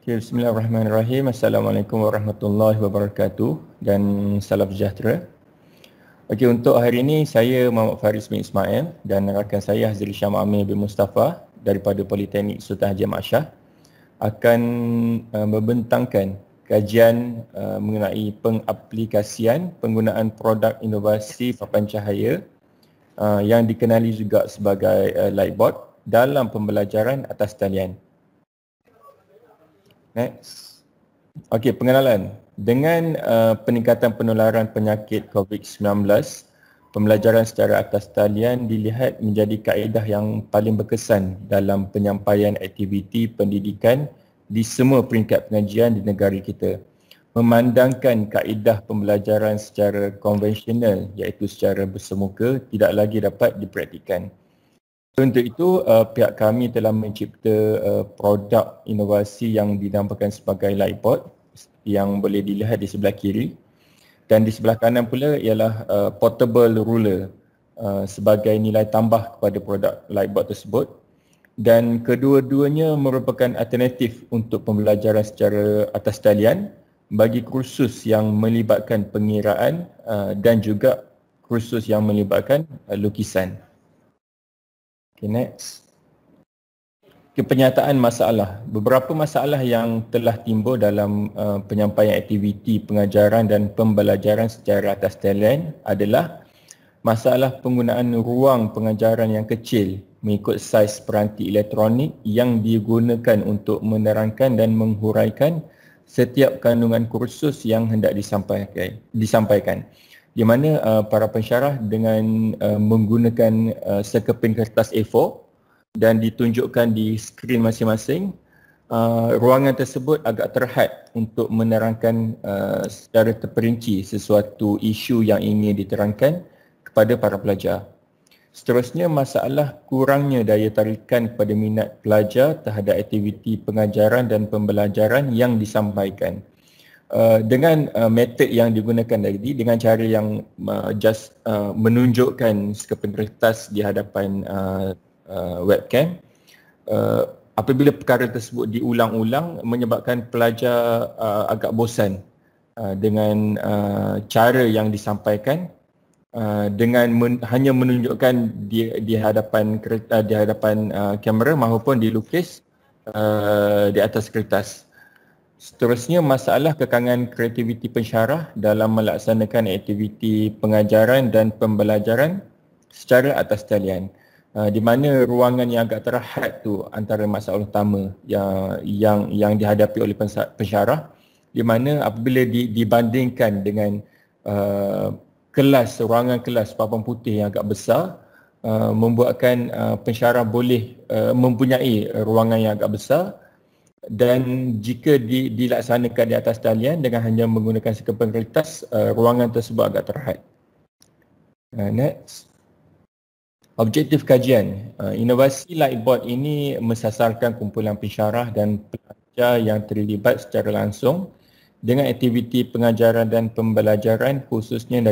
Okay, Bismillahirrahmanirrahim. Assalamualaikum warahmatullahi wabarakatuh dan salam sejahtera. Okey, untuk hari ini saya Muhammad Faris bin Ismail dan rakan saya Hazri Syam Amir bin Mustafa daripada Politeknik Sultan Haji Ahmad Shah akan membentangkan kajian mengenai pengaplikasian penggunaan produk inovasi papan cahaya yang dikenali juga sebagai lightboard dalam pembelajaran atas talian. Next. Okey, pengenalan. Dengan peningkatan penularan penyakit COVID-19, pembelajaran secara atas talian dilihat menjadi kaedah yang paling berkesan dalam penyampaian aktiviti pendidikan di semua peringkat pengajian di negara kita. Memandangkan kaedah pembelajaran secara konvensional iaitu secara bersemuka tidak lagi dapat dipraktikkan. Untuk itu, pihak kami telah mencipta produk inovasi yang dinamakan sebagai lightboard yang boleh dilihat di sebelah kiri, dan di sebelah kanan pula ialah portable ruler sebagai nilai tambah kepada produk lightboard tersebut, dan kedua-duanya merupakan alternatif untuk pembelajaran secara atas talian bagi kursus yang melibatkan pengiraan dan juga kursus yang melibatkan lukisan. Okay, next. Penyataan masalah. Beberapa masalah yang telah timbul dalam penyampaian aktiviti pengajaran dan pembelajaran secara atas talian adalah masalah penggunaan ruang pengajaran yang kecil mengikut saiz peranti elektronik yang digunakan untuk menerangkan dan menghuraikan setiap kandungan kursus yang hendak disampaikan. Di mana para pensyarah dengan menggunakan sekeping kertas A4 dan ditunjukkan di skrin masing-masing, ruangan tersebut agak terhad untuk menerangkan secara terperinci sesuatu isu yang ingin diterangkan kepada para pelajar. Seterusnya, masalah kurangnya daya tarikan kepada minat pelajar terhadap aktiviti pengajaran dan pembelajaran yang disampaikan. Dengan metod yang digunakan tadi, dengan cara yang menunjukkan sekeping kertas di hadapan webcam, apabila perkara tersebut diulang-ulang menyebabkan pelajar agak bosan dengan cara yang disampaikan, dengan hanya menunjukkan di hadapan kamera maupun dilukis di atas kertas. Seterusnya, masalah kekangan kreativiti pensyarah dalam melaksanakan aktiviti pengajaran dan pembelajaran secara atas talian, di mana ruangan yang agak terhad tu antara masalah utama yang dihadapi oleh pensyarah, di mana apabila dibandingkan dengan ruangan kelas papan putih yang agak besar, membuatkan pensyarah boleh mempunyai ruangan yang agak besar, dan jika dilaksanakan di atas talian dengan hanya menggunakan sekeping kertas, ruangan tersebut agak terhad. Next. Objektif kajian. Inovasi lightboard ini mensasarkan kumpulan pensyarah dan pelajar yang terlibat secara langsung dengan aktiviti pengajaran dan pembelajaran khususnya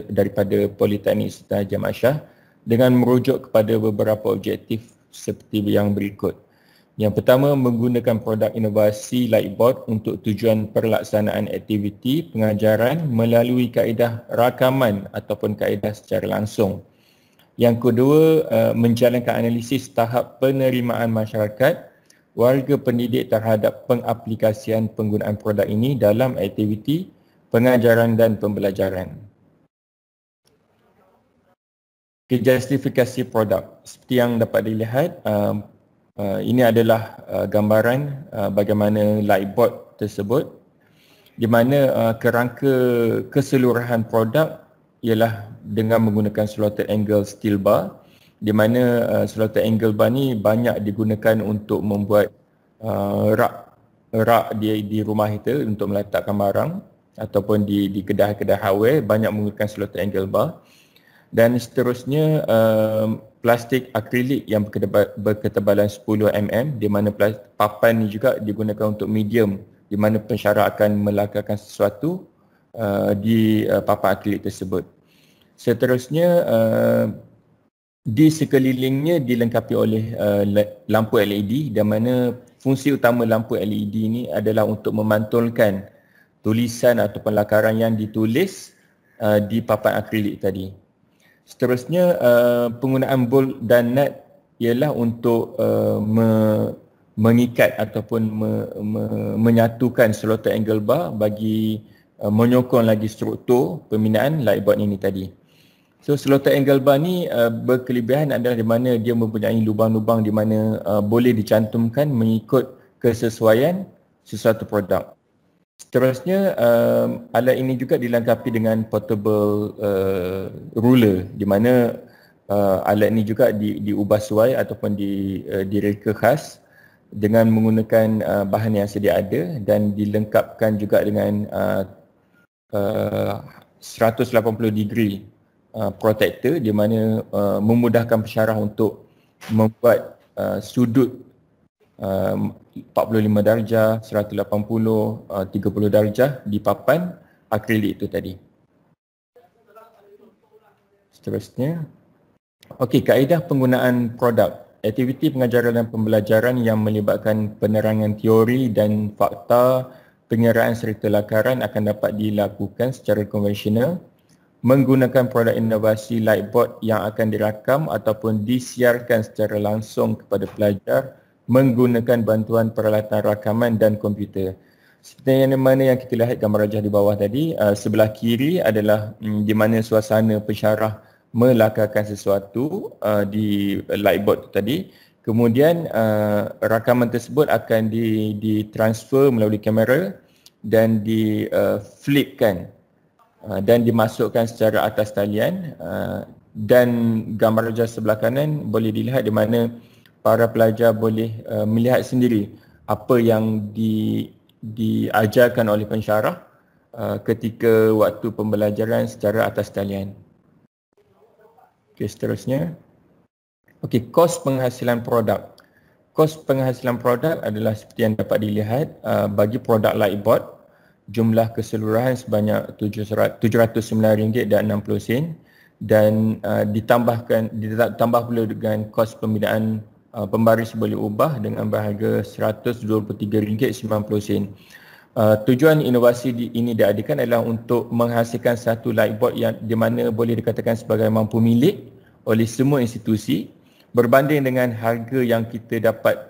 daripada Politeknik Sultan Haji Ahmad Shah dengan merujuk kepada beberapa objektif seperti yang berikut. Yang pertama, menggunakan produk inovasi lightboard untuk tujuan pelaksanaan aktiviti pengajaran melalui kaedah rakaman ataupun kaedah secara langsung. Yang kedua, menjalankan analisis tahap penerimaan masyarakat warga pendidik terhadap pengaplikasian penggunaan produk ini dalam aktiviti pengajaran dan pembelajaran. Justifikasi produk. Seperti yang dapat dilihat, ini adalah gambaran bagaimana lightboard tersebut, di mana kerangka keseluruhan produk ialah dengan menggunakan slotted angle steel bar, di mana slotted angle bar ni banyak digunakan untuk membuat rak di rumah kita untuk meletakkan barang, ataupun di kedai-kedai hardware banyak menggunakan slotted angle bar. Dan seterusnya, plastik akrilik yang berketebalan 10 mm, di mana papan ini juga digunakan untuk medium, di mana pensyarah akan melakarkan sesuatu di papan akrilik tersebut. Seterusnya, di sekelilingnya dilengkapi oleh lampu LED, di mana fungsi utama lampu LED ni adalah untuk memantulkan tulisan ataupun lakaran yang ditulis di papan akrilik tadi. Seterusnya, penggunaan bolt dan nut ialah untuk mengikat ataupun menyatukan slotted angle bar bagi menyokong lagi struktur pembinaan lightboard ini tadi. So slotted angle bar ni berkelebihan adalah di mana dia mempunyai lubang-lubang di mana boleh dicantumkan mengikut kesesuaian sesuatu produk. Seterusnya, alat ini juga dilengkapi dengan portable ruler di mana alat ini juga diubah suai ataupun direka khas dengan menggunakan bahan yang sedia ada dan dilengkapkan juga dengan 180 degree protector di mana memudahkan pensyarah untuk membuat sudut 45 darjah, 180, 30 darjah di papan akrilik itu tadi. Seterusnya, okey, kaedah penggunaan produk. Aktiviti pengajaran dan pembelajaran yang melibatkan penerangan teori dan fakta pengiraan serta lakaran akan dapat dilakukan secara konvensional menggunakan produk inovasi lightboard yang akan dirakam ataupun disiarkan secara langsung kepada pelajar menggunakan bantuan peralatan rakaman dan komputer. Seperti yang mana yang kita lihat gambar rajah di bawah tadi, sebelah kiri adalah di mana suasana pensyarah melakarkan sesuatu di lightboard tadi. Kemudian rakaman tersebut akan ditransfer melalui kamera dan diflipkan dan dimasukkan secara atas talian, dan gambar rajah sebelah kanan boleh dilihat di mana para pelajar boleh melihat sendiri apa yang diajarkan oleh pensyarah ketika waktu pembelajaran secara atas talian. Okey, seterusnya. Okey, kos penghasilan produk. Kos penghasilan produk adalah seperti yang dapat dilihat bagi produk lightboard, jumlah keseluruhan sebanyak RM709.60 dan ditambah pula dengan kos pembinaan pembaris boleh ubah dengan berharga RM123.90. Tujuan inovasi ini diadakan adalah untuk menghasilkan satu lightboard yang di mana boleh dikatakan sebagai mampu milik oleh semua institusi berbanding dengan harga yang kita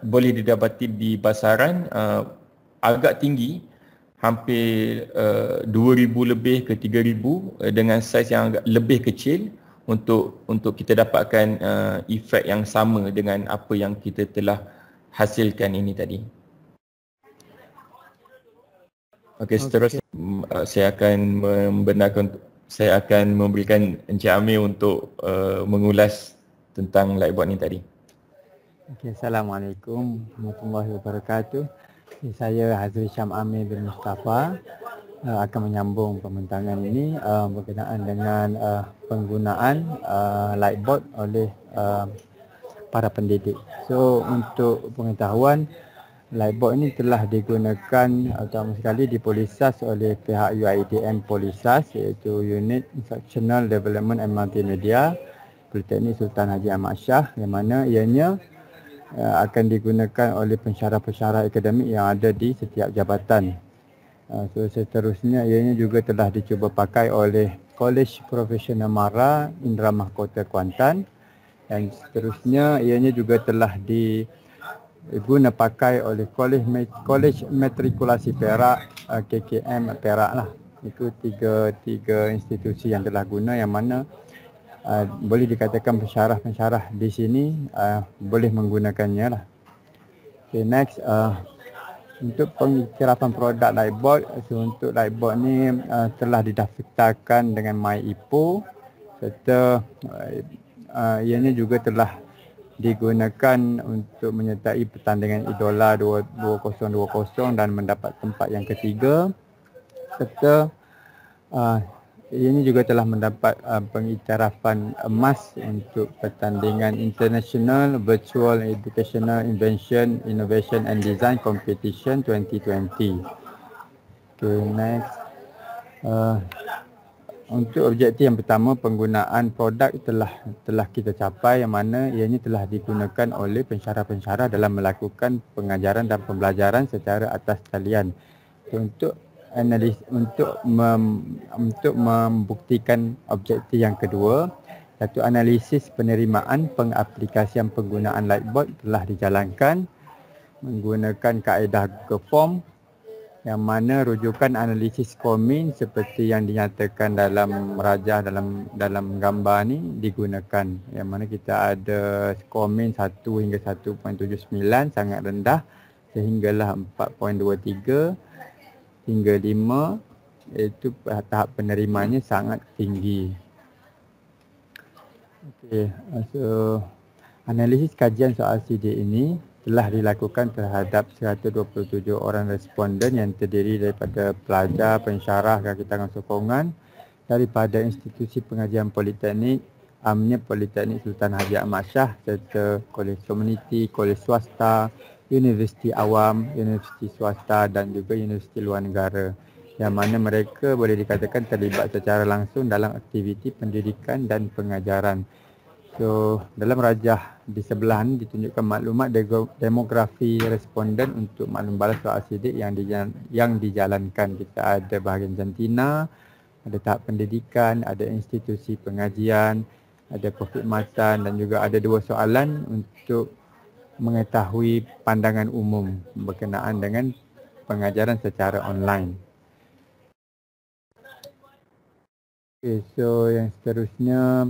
boleh didapati di pasaran agak tinggi, hampir 2,000 lebih ke 3,000 dengan saiz yang agak lebih kecil untuk kita dapatkan efek yang sama dengan apa yang kita telah hasilkan ini tadi. Okey, seterusnya saya akan memberikan Encik Amir untuk mengulas tentang lightboard ni tadi. Okey, Assalamualaikum warahmatullahi wabarakatuh. Saya Hazri Syam Amir bin Mustafa akan menyambung pembintangan ini berkenaan dengan penggunaan lightboard oleh para pendidik. So untuk pengetahuan, lightboard ini telah digunakan utama sekali dipolisas oleh pihak UIDM Polisas, iaitu Unit Instructional Development and Multimedia Politeknik Sultan Haji Ahmad Shah, yang mana ianya akan digunakan oleh pensyarah-pensyarah akademik yang ada di setiap jabatan. So seterusnya ianya juga telah dicuba pakai oleh Kolej Profesional Mara Indra Mahkota Kuantan, dan seterusnya ianya juga telah diguna pakai oleh Kolej Matrikulasi Perak, KKM Perak lah. Itu tiga institusi yang telah guna, yang mana boleh dikatakan pensyarah-pensyarah di sini boleh menggunakannya lah. Okay, next, untuk pengiktirafan produk lightboard. So untuk lightboard ni telah didaftarkan dengan MyIPO serta ianya juga telah digunakan untuk menyertai pertandingan Idola 2020 dan mendapat tempat yang ketiga, serta ianya juga telah mendapat pengiktirafan emas untuk pertandingan International Virtual Educational Invention, Innovation and Design Competition 2020. Okay, next. Untuk objektif yang pertama, penggunaan produk telah kita capai, yang mana ianya telah digunakan oleh pensyarah-pensyarah dalam melakukan pengajaran dan pembelajaran secara atas talian. Untuk untuk membuktikan objektif yang kedua, satu analisis penerimaan pengaplikasian penggunaan Lightboard telah dijalankan menggunakan kaedah Google Form, yang mana rujukan analisis komen seperti yang dinyatakan dalam rajah dalam gambar ni digunakan, yang mana kita ada komen 1 hingga 1.79 sangat rendah sehinggalah 4.23 hingga 5, iaitu tahap penerimanya sangat tinggi. Okey, so analisis kajian soal CD ini telah dilakukan terhadap 127 orang responden yang terdiri daripada pelajar, pensyarah, kaki tangan sokongan daripada institusi pengajian politeknik, UMNYEP Politeknik Sultan Haji Ahmad Shah serta kolej komuniti, kolej swasta, universiti awam, universiti swasta dan juga universiti luar negara, yang mana mereka boleh dikatakan terlibat secara langsung dalam aktiviti pendidikan dan pengajaran. So, dalam rajah di sebelah ni ditunjukkan maklumat demografi responden untuk maklum balas soal sidik yang dijalankan. Kita ada bahagian jantina, ada tahap pendidikan, ada institusi pengajian, ada perkhidmatan dan juga ada 2 soalan untuk mengetahui pandangan umum berkenaan dengan pengajaran secara online. Okay, so yang seterusnya,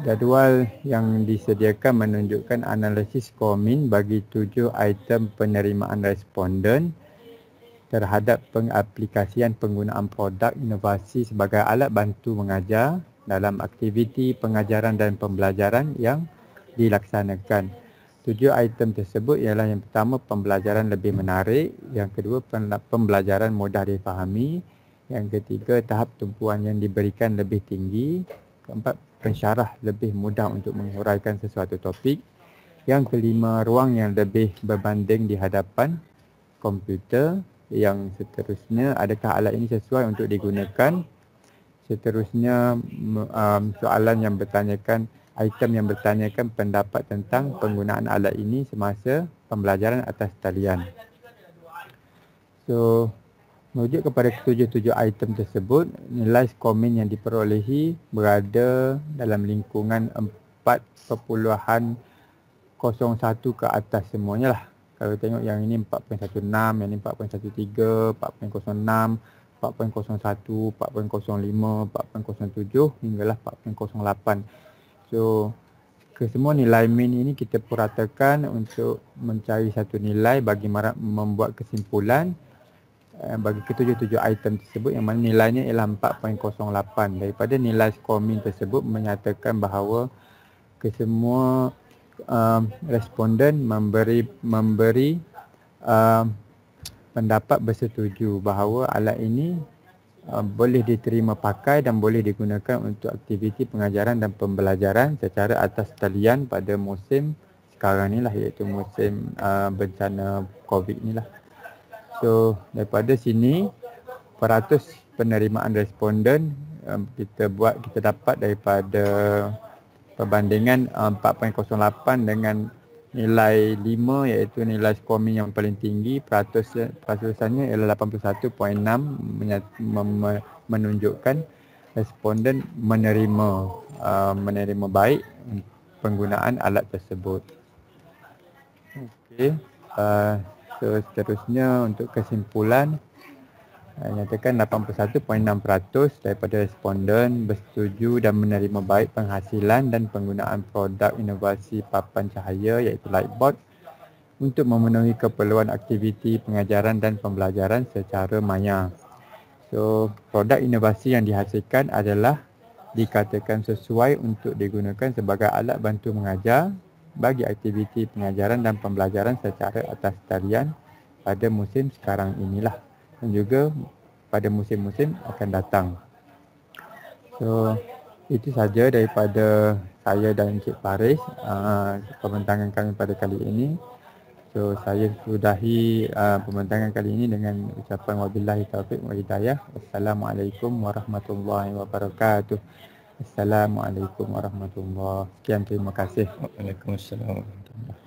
jadual yang disediakan menunjukkan analisis komen bagi 7 item penerimaan responden terhadap pengaplikasian penggunaan produk inovasi sebagai alat bantu mengajar dalam aktiviti pengajaran dan pembelajaran yang dilaksanakan. 7 item tersebut ialah yang pertama, pembelajaran lebih menarik, yang kedua, pembelajaran mudah difahami, yang ketiga, tahap tumpuan yang diberikan lebih tinggi, keempat, pensyarah lebih mudah untuk menghuraikan sesuatu topik, yang kelima, ruang yang lebih berbanding di hadapan komputer, yang seterusnya, adakah alat ini sesuai untuk digunakan, seterusnya soalan yang bertanyakan, item yang bertanyakan pendapat tentang penggunaan alat ini semasa pembelajaran atas talian. So, merujuk kepada ketujuh-tujuh item tersebut, nilai komen yang diperolehi berada dalam lingkungan 4.01 ke atas semuanya lah. Kalau tengok yang ini 4.16, yang ini 4.13, 4.06, 4.01, 4.05, 4.07 hinggalah 4.08. So, kesemua nilai min ini kita puratakan untuk mencari satu nilai bagi membuat kesimpulan bagi ketujuh-tujuh item tersebut, yang mana nilainya ialah 4.08. Daripada nilai skor min tersebut menyatakan bahawa kesemua responden memberi pendapat bersetuju bahawa alat ini boleh diterima pakai dan boleh digunakan untuk aktiviti pengajaran dan pembelajaran secara atas talian pada musim sekarang ni lah, iaitu musim bencana COVID ni lah. So, daripada sini peratus penerimaan responden kita dapat daripada perbandingan 4.08 dengan nilai 5, iaitu nilai skor min yang paling tinggi. Peratusannya ialah 81.6, menunjukkan responden menerima baik penggunaan alat tersebut. Okey. So, seterusnya untuk kesimpulan, nyatakan 81.6% daripada responden bersetuju dan menerima baik penghasilan dan penggunaan produk inovasi papan cahaya iaitu Lightboard untuk memenuhi keperluan aktiviti pengajaran dan pembelajaran secara maya. So, produk inovasi yang dihasilkan adalah dikatakan sesuai untuk digunakan sebagai alat bantu mengajar bagi aktiviti pengajaran dan pembelajaran secara atas talian pada musim sekarang inilah dan juga pada musim-musim akan datang. So, itu saja daripada saya dan Encik Faris pembentangan kami pada kali ini. So saya sudahi pembincangan kali ini dengan ucapan wabillahi taufiq wa hidayah. Wassalamualaikum warahmatullahi wabarakatuh. Assalamualaikum warahmatullahi wabarakatuh. Sekian, terima kasih. Waalaikumsalam warahmatullahi wabarakatuh.